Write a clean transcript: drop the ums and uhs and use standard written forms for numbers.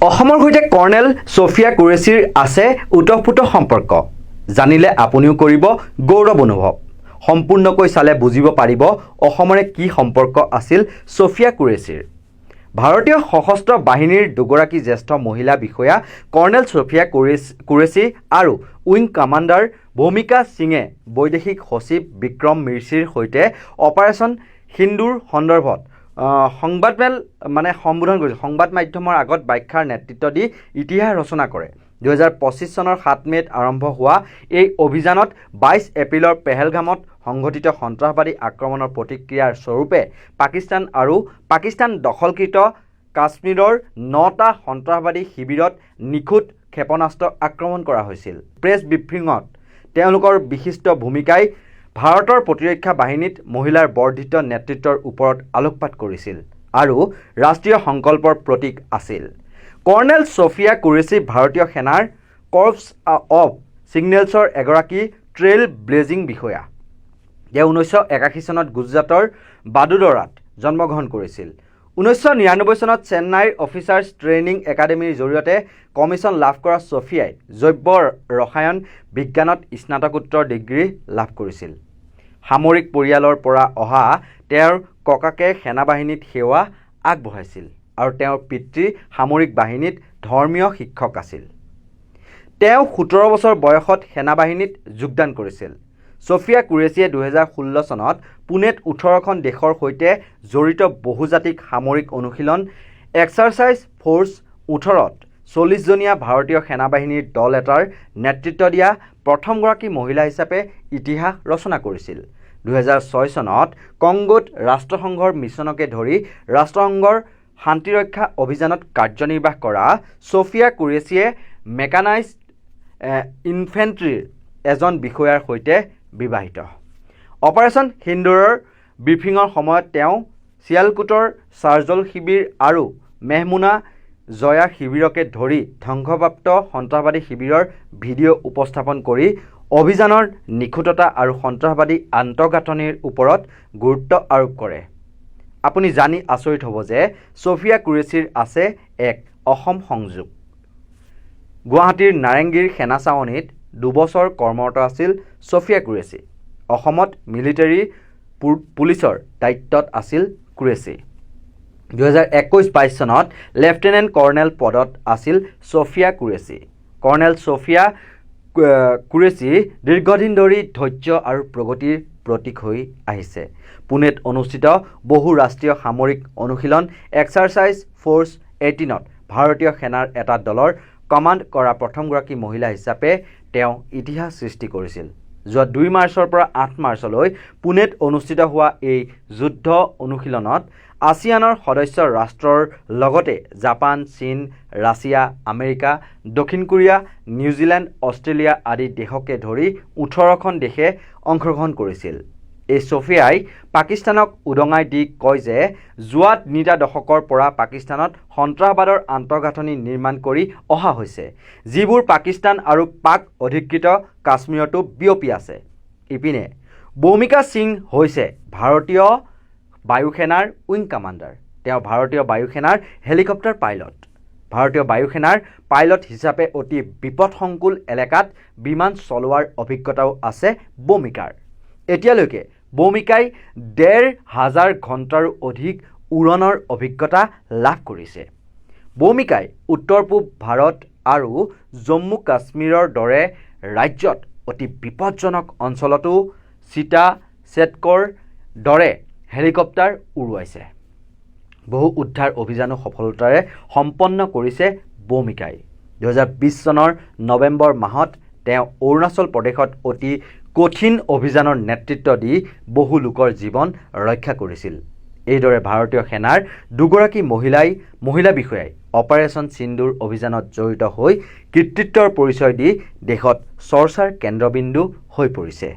অসমৰ সৈতে কৰ্ণেল ছফিয়া কুৰেশ্বীৰ আছে উতঃপুত সম্পৰ্ক। জানিলে আপুনিও কৰিব গৌৰৱ অনুভৱ। সম্পূৰ্ণকৈ চালে বুজিব পাৰিব অসমৰে কি সম্পৰ্ক আছিল ছফিয়া কুৰেশ্বীৰ। ভাৰতীয় সশস্ত্ৰ বাহিনীৰ দুগৰাকী জ্যেষ্ঠ মহিলা বিষয়া কৰ্ণেল ছফিয়া কুৰেশ্বী আৰু উইং কমাণ্ডাৰ ভূমিকা সিঙে বৈদেশিক সচিব বিক্ৰম মিৰ্চিৰ সৈতে অপাৰেশ্যন সিন্দুৰ সন্দৰ্ভত সম্বোধন কৰিছিল। সংবাদ মাধ্যমৰ আগত ব্যাখ্যাৰ নেতৃত্ব দি ইতিহাস ৰচনা কৰে। 2025 চনৰ 7 মেত আৰম্ভ হোৱা এই অভিযানত 22 এপ্ৰিলৰ পেহেলগামত সংঘটিত সন্ত্ৰাসবাদী আক্ৰমণৰ প্ৰতিক্ৰিয়াৰ স্বৰূপে পাকিস্তান আৰু পাকিস্তান দখলকৃত কাশ্মীৰৰ 9টা সন্ত্ৰাসবাদী শিবিৰত নিখুঁত ক্ষেপণাস্ত্ৰ আক্ৰমণ কৰা হৈছিল। প্ৰেছ ব্ৰিফিঙত তেওঁলোকৰ বিশিষ্ট ভূমিকাই ভাৰতৰ প্ৰতিৰক্ষা বাহিনীত মহিলাৰ বৰ্ধিত নেতৃত্বৰ ওপৰত আলোকপাত কৰিছিল আৰু ৰাষ্ট্ৰীয় সংকল্পৰ প্ৰতীক আছিল। কৰ্ণেল ছফিয়া কুৰেশ্বী ভাৰতীয় সেনাৰ কৰ্পছ অৱ ছিগনেলছৰ এগৰাকী ট্ৰেইল ব্লেজিং বিষয়া। তেওঁ 1981 চনত গুজৰাটৰ বাদোদৰাত জন্মগ্ৰহণ কৰিছিল। 1999 চনত চেন্নাইৰ অফিচাৰ্ছ ট্ৰেইনিং একাডেমীৰ জৰিয়তে কমিছন লাভ কৰা ছফিয়াই জৈৱ ৰসায়ন বিজ্ঞানত স্নাতকোত্তৰ ডিগ্ৰী লাভ কৰিছিল। সামৰিক পৰিয়ালৰ পৰা অহা তেওঁৰ ককাকে সেনাবাহিনীত সেৱা আগবঢ়াইছিল আৰু তেওঁৰ পিতৃ সামৰিক বাহিনীত ধৰ্মীয় শিক্ষক আছিল। তেওঁ 17 বছৰ বয়সত সেনাবাহিনীত যোগদান কৰিছিল। ছফিয়া কুৰেশ্বীয়ে 2016 চনত পুনেত 18খন দেশৰ সৈতে জড়িত বহুজাতিক সামৰিক অনুশীলন এক্সাৰচাইজ ফ'ৰ্চ 18ত 40জনীয়া ভাৰতীয় সেনাবাহিনীৰ দল এটাৰ নেতৃত্ব দিয়া প্ৰথমগৰাকী মহিলা হিচাপে ইতিহাস ৰচনা কৰিছিল। 2006 চনত কংগোত ৰাষ্ট্ৰসংঘৰ মিছনকে ধৰি ৰাষ্ট্ৰসংঘৰ শান্তিৰক্ষা অভিযানত কাৰ্যনিৰ্বাহ কৰা ছফিয়া কুৰেশ্বীয়ে মেকানাইজড ইনফেণ্ট্ৰিৰ এজন বিষয়াৰ সৈতে বিবাহিত। অপাৰেশ্যন সিন্দুৰৰ ব্ৰিফিঙৰ সময়ত তেওঁ চিয়ালকোটৰ চাৰ্জল শিবিৰ আৰু মেহমুনা জয়া শিবিৰকে ধৰি ধ্বংসপ্ৰাপ্ত সন্ত্ৰাসবাদী শিবিৰৰ ভিডিঅ' উপস্থাপন কৰি অভিযানৰ নিখুঁততা আৰু সন্ত্ৰাসবাদী আন্তঃগাঁথনিৰ ওপৰত গুৰুত্ব আৰোপ কৰে। আপুনি জানি আচৰিত হ'ব যে ছফিয়া কুৰেশ্বীৰ আছে এক অসম সংযোগ। গুৱাহাটীৰ নাৰেংগীৰ সেনা ছাউনীত 2 বছৰ কৰ্মৰত আছিল ছফিয়া কুৰেশ্বী। অসমত মিলিটাৰী পুলিচৰ দায়িত্বত আছিল কুৰেশ্বী। 2021-22 চনত লেফটেনেণ্ট কৰ্ণেল পদত আছিল ছফিয়া কুৰেশ্বী। কৰ্ণেল ছফিয়া কুৰেশ্বী দীৰ্ঘদিন ধৰি ধৈৰ্য আৰু প্ৰগতিৰ প্ৰতীক হৈ আহিছে। পুনেত অনুষ্ঠিত বহু ৰাষ্ট্ৰীয় সামৰিক অনুশীলন এক্সাৰচাইজ ফ'ৰ্চ 18ত ভাৰতীয় সেনাৰ এটা দলৰ কমাণ্ড কৰা প্ৰথমগৰাকী মহিলা হিচাপে তেওঁ ইতিহাস সৃষ্টি কৰিছিল। যোৱা 2 মাৰ্চৰ পৰা 8 মাৰ্চলৈ পুনেত অনুষ্ঠিত হোৱা এই যুদ্ধ অনুশীলনত আছিয়ানৰ সদস্য ৰাষ্ট্ৰৰ লগতে জাপান, চীন, ৰাছিয়া, আমেৰিকা, দক্ষিণ কোৰিয়া, নিউজিলেণ্ড, অষ্ট্ৰেলিয়া আদি দেশকে ধৰি 18খন দেশে অংশগ্ৰহণ কৰিছিল। এই ছফিয়াই পাকিস্তানক উদঙাই দি কয় যে যোৱা 3টা দশকৰ পৰা পাকিস্তানত সন্ত্ৰাসবাদৰ আন্তঃগাঁথনি নিৰ্মাণ কৰি অহা হৈছে, যিবোৰ পাকিস্তান আৰু পাক অধিকৃত কাশ্মীৰতো বিয়পি আছে। ইপিনে ভূমিকা সিং হৈছে ভাৰতীয় বায়ুসেনাৰ উইং কমাণ্ডাৰ। তেওঁ ভাৰতীয় বায়ুসেনাৰ হেলিকপ্টাৰ পাইলট। ভাৰতীয় বায়ুসেনাৰ পাইলট হিচাপে অতি বিপদসংকুল এলেকাত বিমান চলোৱাৰ অভিজ্ঞতাও আছে ভূমিকাৰ। এতিয়ালৈকে ভূমিকাই 1,500 ঘণ্টাৰো অধিক উৰণৰ অভিজ্ঞতা লাভ কৰিছে। ভূমিকাই উত্তৰ পূব ভাৰত আৰু জম্মু কাশ্মীৰৰ দৰে ৰাজ্যত অতি বিপদজনক অঞ্চলতো চিতা চেটকৰ দৰে হেলিকপ্টাৰ উৰুৱাইছে। বহু উদ্ধাৰ অভিযানো সফলতাৰে সম্পন্ন কৰিছে ভূমিকাই। 2020 চনৰ নৱেম্বৰ মাহত তেওঁ অৰুণাচল প্ৰদেশত অতি কঠিন অভিযানৰ নেতৃত্ব দি বহু লোকৰ জীৱন ৰক্ষা কৰিছিল। এইদৰে ভাৰতীয় সেনাৰ দুগৰাকী মহিলা বিষয়াই অপাৰেশ্যন সিন্দুৰ অভিযানত জড়িত হৈ কৃতিত্বৰ পৰিচয় দি দেশত চৰ্চাৰ কেন্দ্ৰবিন্দু হৈ পৰিছে।